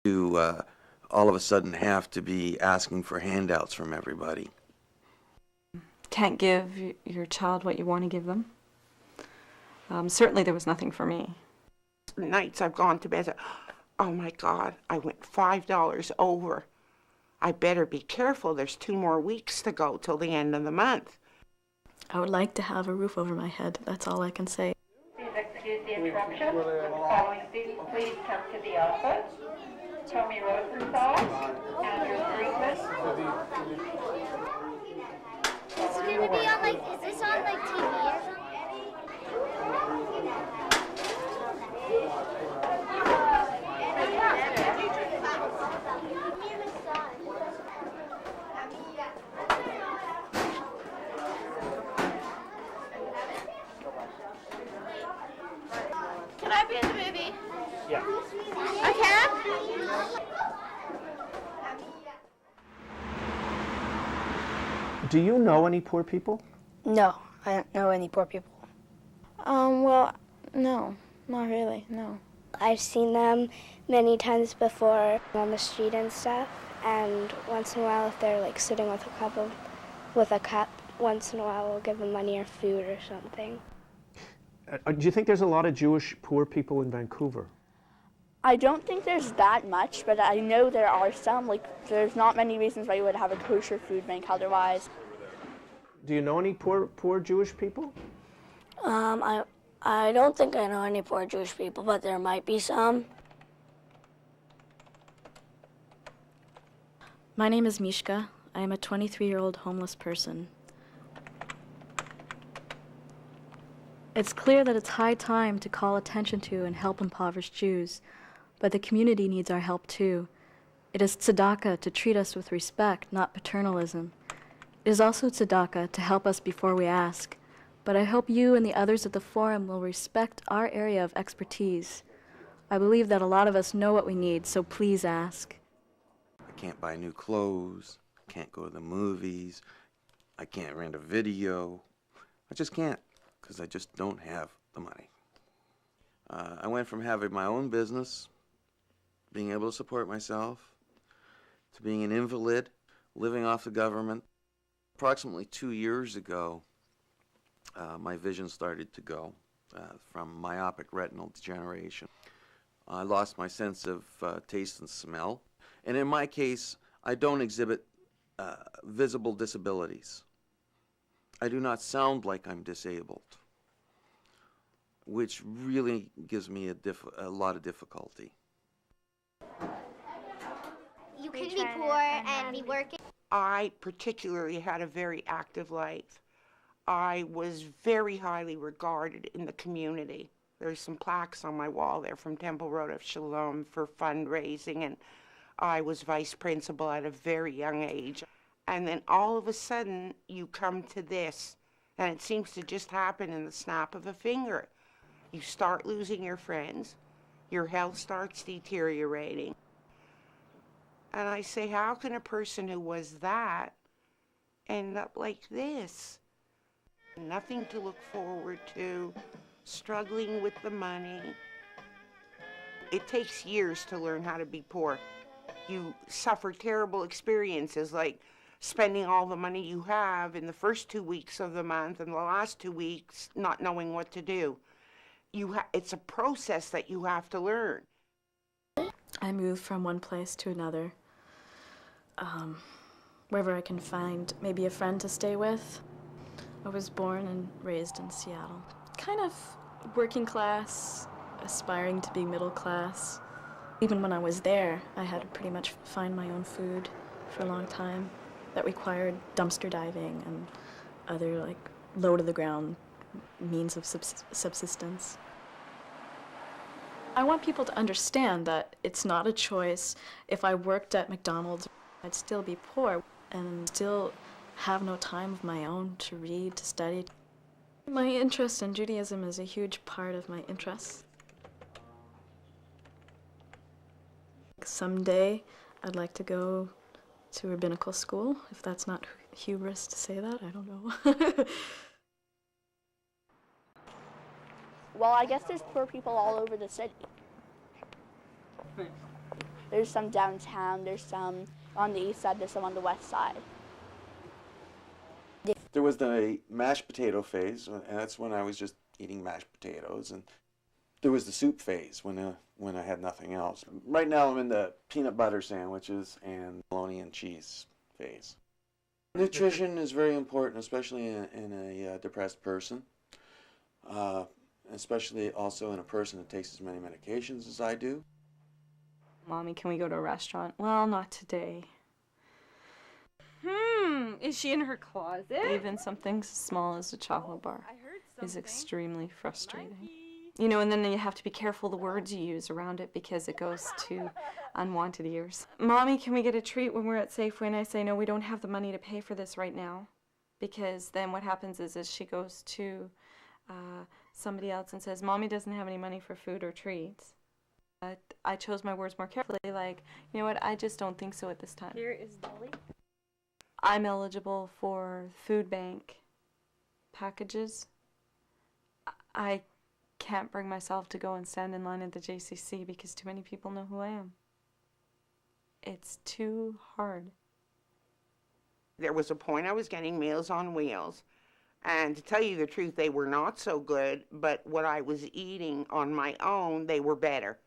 to all of a sudden have to be asking for handouts from everybody. Can't give your child what you want to give them. Certainly there was nothing for me. Nights I've gone to bed, oh my God, I went $5 over. I better be careful, there's 2 more weeks to go till the end of the month. I would like to have a roof over my head, that's all I can say. Please excuse the interruption. Following students, please come to the office. Tommy Rosenthal, Andrew Friedman. Is it gonna be on like, is this on like TV or something? Can I be in the movie? Yeah. I can? Do you know any poor people? No, I don't know any poor people. Well, no, not really, no. I've seen them many times before on the street and stuff, and once in a while if they're like sitting with a cup, once in a while we'll give them money or food or something. Do you think there's a lot of Jewish poor people in Vancouver? I don't think there's that much, but I know there are some. Like, there's not many reasons why you would have a kosher food bank otherwise. Do you know any poor Jewish people? I don't think I know any poor Jewish people, but there might be some. My name is Mishka. I am a 23-year-old homeless person. It's clear that it's high time to call attention to and help impoverished Jews, but the community needs our help too. It is tzedakah to treat us with respect, not paternalism. It is also tzedakah to help us before we ask, but I hope you and the others at the forum will respect our area of expertise. I believe that a lot of us know what we need, so please ask. I can't buy new clothes, I can't go to the movies, I can't rent a video. I just can't, because I just don't have the money. I went from having my own business, being able to support myself, to being an invalid, living off the government. Approximately 2 years ago, my vision started to go from myopic retinal degeneration. I lost my sense of taste and smell. And in my case, I don't exhibit visible disabilities. I do not sound like I'm disabled, which really gives me a lot of difficulty. You can be poor and be working. I particularly had a very active life. I was very highly regarded in the community. There's some plaques on my wall there from Temple Road of Shalom for fundraising, and I was vice principal at a very young age. And then all of a sudden, you come to this, and it seems to just happen in the snap of a finger. You start losing your friends, your health starts deteriorating. And I say, how can a person who was that end up like this? Nothing to look forward to, struggling with the money. It takes years to learn how to be poor. You suffer terrible experiences like spending all the money you have in the first 2 weeks of the month and the last 2 weeks not knowing what to do. It's a process that you have to learn. I moved from one place to another, wherever I can find maybe a friend to stay with. I was born and raised in Seattle. Kind of working class, aspiring to be middle class. Even when I was there, I had to pretty much find my own food for a long time. That required dumpster diving and other like low-to-the-ground means of subsistence. I want people to understand that it's not a choice. If I worked at McDonald's, I'd still be poor and still have no time of my own to read, to study. My interest in Judaism is a huge part of my interests. Someday, I'd like to go to rabbinical school. If that's not hubris to say that, I don't know. Well, I guess there's poor people all over the city. There's some downtown, there's some on the east side, there's some on the west side. There was the mashed potato phase, and that's when I was just eating mashed potatoes, and there was the soup phase when I had nothing else. Right now I'm in the peanut butter sandwiches and bologna and cheese phase. Nutrition is very important, especially in a depressed person, especially also in a person that takes as many medications as I do. Mommy, can we go to a restaurant? Well, not today. Is she in her closet? Even something as small as a chocolate bar is extremely frustrating. You know, and then you have to be careful the words you use around it because it goes to unwanted ears. Mommy, can we get a treat when we're at Safeway? And I say, no, we don't have the money to pay for this right now. Because then what happens is she goes to somebody else and says, Mommy doesn't have any money for food or treats. I chose my words more carefully, like, you know what, I just don't think so at this time. Here is Dolly. I'm eligible for food bank packages. I can't bring myself to go and stand in line at the JCC because too many people know who I am. It's too hard. There was a point I was getting Meals on Wheels, and to tell you the truth, they were not so good, but what I was eating on my own, they were better.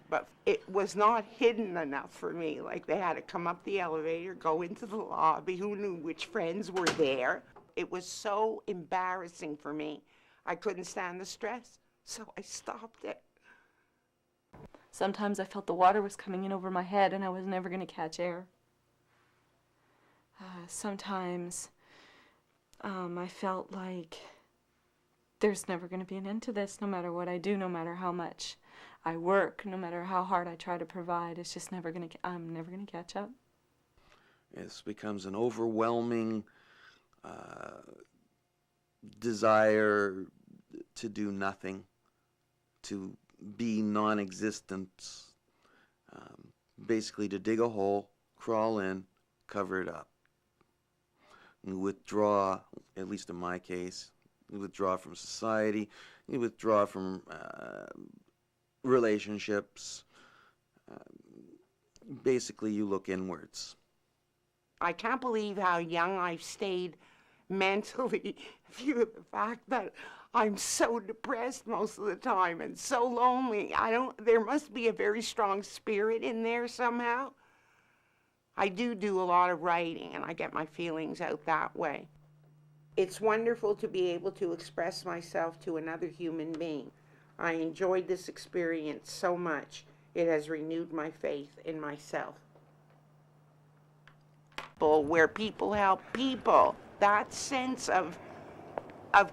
But it was not hidden enough for me. Like, they had to come up the elevator, go into the lobby, who knew which friends were there. It was so embarrassing for me. I couldn't stand the stress, so I stopped it. Sometimes I felt the water was coming in over my head and I was never going to catch air. Sometimes I felt like there's never going to be an end to this, no matter what I do, no matter how much I work, no matter how hard I try to provide. It's just never going to, I'm never going to catch up. It becomes an overwhelming desire to do nothing, to be non-existent, basically to dig a hole, crawl in, cover it up. You withdraw, at least in my case, you withdraw from society, you withdraw from relationships. Basically, you look inwards. I can't believe how young I've stayed mentally due to the fact that I'm so depressed most of the time and so lonely. There must be a very strong spirit in there somehow. I do a lot of writing and I get my feelings out that way. It's wonderful to be able to express myself to another human being. I enjoyed this experience so much. It has renewed my faith in myself. Where people help people, that sense of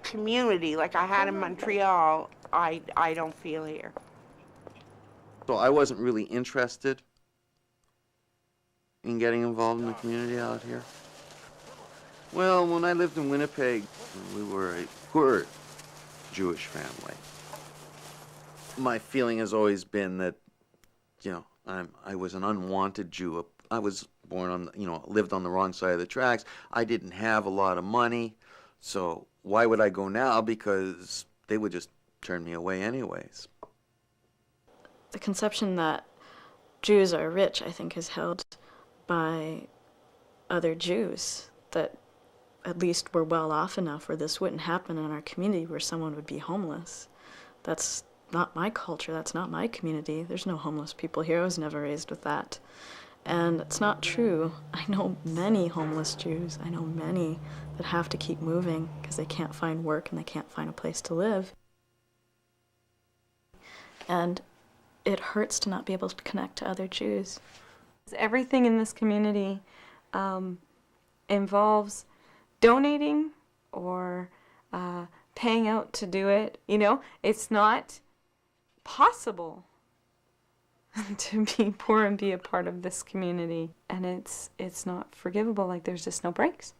community like I had in Montreal, I don't feel here. So I wasn't really interested in getting involved in the community out here. Well, when I lived in Winnipeg, we were a poor Jewish family. My feeling has always been that, you know, I was an unwanted Jew. I was born on, lived on the wrong side of the tracks. I didn't have a lot of money, so why would I go now? Because they would just turn me away anyways. The conception that Jews are rich, I think, is held by other Jews, that at least we're well off enough where this wouldn't happen in our community where someone would be homeless. That's not my culture, that's not my community. There's no homeless people here. I was never raised with that. And it's not true. I know many homeless Jews. I know many that have to keep moving because they can't find work and they can't find a place to live. And it hurts to not be able to connect to other Jews. Everything in this community involves donating or paying out to do it. You know, it's not possible to be poor and be a part of this community, and it's not forgivable. Like, there's just no breaks.